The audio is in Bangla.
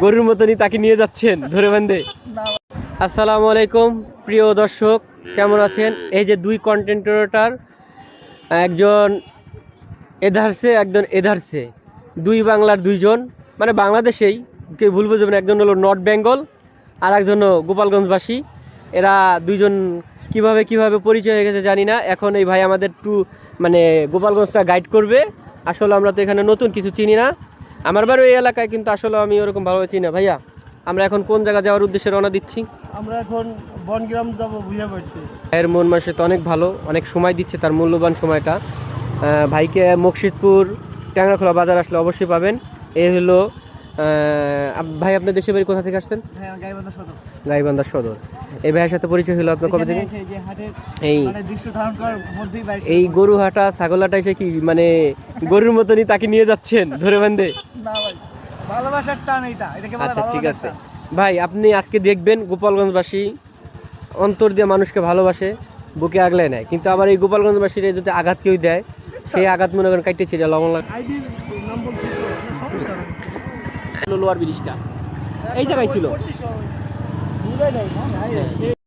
গরুর মতনই তাকে নিয়ে যাচ্ছেন ধরে বান্ধে। আসসালামু আলাইকুম প্রিয় দর্শক, কেমন আছেন? এই যে দুই কন্টেন্ট ক্রিয়েটর, একজন এধারছে একজন এধারছে, দুই বাংলার দুইজন, মানে বাংলাদেশেই, কেউ ভুল বুঝবেন, একজন হলো নর্থ বেঙ্গল আর একজন গোপালগঞ্জবাসী। এরা দুইজন কিভাবে পরিচয় হয়ে গেছে জানি না। এখন এই ভাই আমাদের মানে গোপালগঞ্জটা গাইড করবে। আসলে আমরা তো এখানে নতুন, কিছু চিনি না। আমার বাড়ি এই এলাকায়, কিন্তু আসলে আমি ওরকম ভালোভাবে চিনি না। ভাইয়া, আমরা এখন কোন জায়গা যাওয়ার উদ্দেশ্যে রওনা দিচ্ছি? আমরা এখন বনগ্রাম যাব বুঝা পারছি। ভাইয়ের মন মানসিকতা অনেক ভালো, অনেক সময় দিচ্ছে, তার মূল্যবান সময়টা। ভাইকে মকসিদপুর ট্যাংরাখোলা বাজার আসলে অবশ্যই পাবেন। এই হলো ভাই, আপনার দেশের বাড়ি কোথা থেকে আসছেন? হ্যাঁ, গাইবান্ধা সদর। গাইবান্ধা সদর। এই ভাইয়ের সাথে পরিচয় হলো আপনার কবে থেকে? এই এই গরু হাটা ছাগল হাটা এসে কি মানে গরুর মতনই তাকে নিয়ে যাচ্ছেন ধরে বান্ধে? না ভাই, ভালোবাসার টান এইটা, এটাকে বলে আচ্ছা, ঠিক আছে ভালোবাসা। ভাই। আপনি আজকে দেখবেন গোপালগঞ্জবাসী অন্তর দিয়ে মানুষকে ভালোবাসে, বুকে আগলায় নেয়, কিন্তু আবার এই গোপালগঞ্জবাসীর যদি আঘাত কেউ দেয়, সেই আঘাত মনে করেন কাটতে ছিঁড়ে লবণ লাগে। আইডির নাম বলছি তো, না সমস্যা নাই। লোয়ার ব্রিজটা এই জায়গায় ছিল। বুঝাই নাই না।